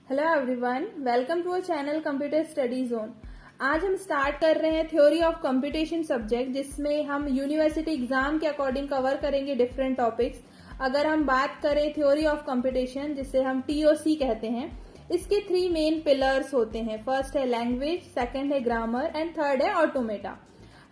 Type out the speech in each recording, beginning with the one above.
Hello everyone, welcome to our channel computer study zone. आज हम start कर रहे हैं थ्योरी ऑफ कंप्यूटेशन सब्जेक्ट, जिसमें हम यूनिवर्सिटी एग्जाम के अकॉर्डिंग कवर करेंगे डिफरेंट टॉपिक्स। अगर हम बात करें थ्योरी ऑफ कंप्यूटेशन, जिसे हम टीओसी कहते हैं, इसके 3 मेन पिलर्स होते हैं। फर्स्ट है लैंग्वेज, सेकंड है ग्रामर एंड थर्ड है ऑटोमेटा।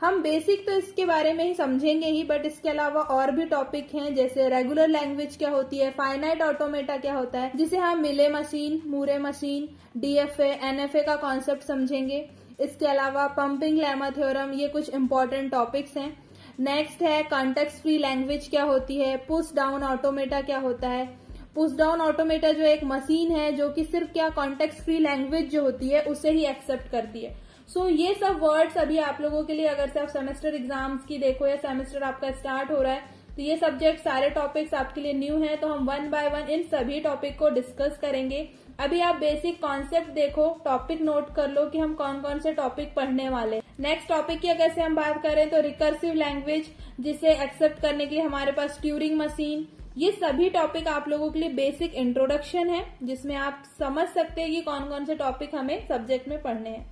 हम बेसिक तो इसके बारे में ही समझेंगे ही, बट इसके अलावा और भी टॉपिक हैं, जैसे रेगुलर लैंग्वेज क्या होती है, फाइनाइट ऑटोमेटा क्या होता है, जिसे हम मिले machine, Moore machine, DFA, NFA का कॉन्सेप्ट समझेंगे। इसके अलावा पंपिंग लेमा थ्योरम, ये कुछ इंपॉर्टेंट टॉपिक्स हैं। नेक्स्ट है कॉन्टेक्स्ट फ्री लैंग्वेज क्या होती है, पुश डाउन ऑटोमेटा क्या होता है। पुश डाउन ऑटोमेटा जो एक मशीन है जो कि सिर्फ क्या कॉन्टेक्स्ट फ्री लैंग्वेज जो होती है उसे ही एक्सेप्ट करती है। सो ये सब वर्ड्स अभी आप लोगों के लिए, अगर से आप सेमेस्टर एग्जाम्स की देखो या सेमेस्टर आपका स्टार्ट हो रहा है, तो ये सब्जेक्ट सारे टॉपिक्स आपके लिए न्यू हैं, तो हम 1 बाय 1 इन सभी टॉपिक को डिस्कस करेंगे। अभी आप बेसिक कॉन्सेप्ट देखो, टॉपिक नोट कर लो कि हम कौन कौन से टॉपिक पढ़ने वाले। नेक्स्ट टॉपिक की अगर से हम बात करें तो रिकर्सिव लैंग्वेज, जिसे एक्सेप्ट करने के लिए हमारे पास ट्यूरिंग मशीन। ये सभी टॉपिक आप लोगों के लिए बेसिक इंट्रोडक्शन है, जिसमें आप समझ सकते हैं कि कौन कौन से टॉपिक हमें सब्जेक्ट में पढ़ने हैं।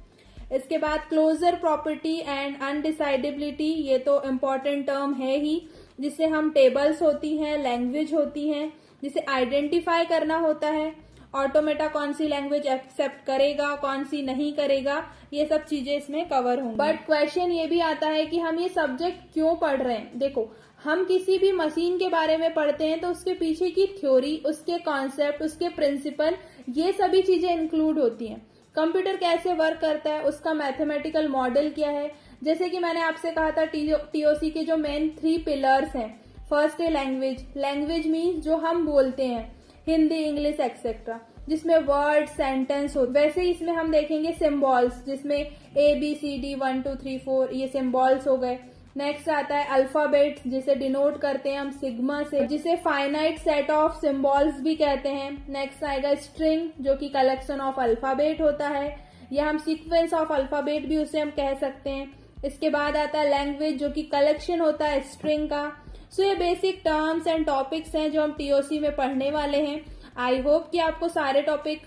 इसके बाद क्लोजर प्रॉपर्टी एंड अनडिसाइडेबिलिटी, ये तो इम्पोर्टेंट टर्म है ही, जिससे हम टेबल्स होती हैं, लैंग्वेज होती हैं, जिसे आइडेंटिफाई करना होता है। ऑटोमेटा कौन सी लैंग्वेज एक्सेप्ट करेगा, कौन सी नहीं करेगा, ये सब चीजें इसमें कवर होंगी। बट क्वेश्चन ये भी आता है कि हम ये सब्जेक्ट क्यों पढ़ रहे हैं। देखो, हम किसी भी मशीन के बारे में पढ़ते हैं तो उसके पीछे की थ्योरी, उसके कॉन्सेप्ट, उसके प्रिंसिपल, ये सभी चीजें इंक्लूड होती हैं। कंप्यूटर कैसे वर्क करता है, उसका मैथमेटिकल मॉडल क्या है। जैसे कि मैंने आपसे कहा था, टीओसी के जो मेन 3 पिलर्स हैं। फर्स्ट है लैंग्वेज। लैंग्वेज मीन्स जो हम बोलते हैं, हिंदी, इंग्लिश एक्सेट्रा, जिसमें वर्ड, सेंटेंस हो। वैसे ही इसमें हम देखेंगे सिंबल्स, जिसमें ABCD 1 2 3 4 ये सिंबल्स हो गए। नेक्स्ट आता है अल्फाबेट, जिसे डिनोट करते हैं हम सिग्मा से, जिसे फाइनाइट सेट ऑफ सिंबल्स भी कहते हैं। नेक्स्ट आएगा स्ट्रिंग, जो कि कलेक्शन ऑफ अल्फाबेट होता है, या हम सीक्वेंस ऑफ अल्फाबेट भी उसे हम कह सकते हैं। इसके बाद आता है लैंग्वेज, जो कि कलेक्शन होता है स्ट्रिंग का। सो ये बेसिक टर्म्स एंड टॉपिक्स हैं जो हम टीओसी में पढ़ने वाले हैं। आई होप कि आपको सारे टॉपिक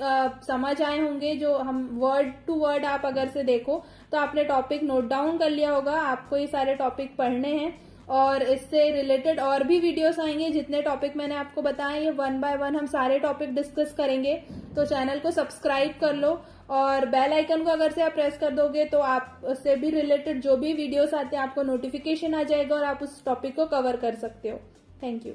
समझ आए होंगे। जो हम वर्ड टू वर्ड आप अगर से देखो तो आपने टॉपिक नोट डाउन कर लिया होगा। आपको ये सारे टॉपिक पढ़ने हैं और इससे रिलेटेड और भी वीडियोस आएंगे। जितने टॉपिक मैंने आपको बताए, ये 1 बाय 1 हम सारे टॉपिक डिस्कस करेंगे। तो चैनल को सब्सक्राइब कर लो और बेल आइकन को अगर से आप प्रेस कर दोगे तो आप उससे भी रिलेटेड जो भी वीडियोस आते हैं आपको नोटिफिकेशन आ जाएगा और आप उस टॉपिक को कवर कर सकते हो। Thank you.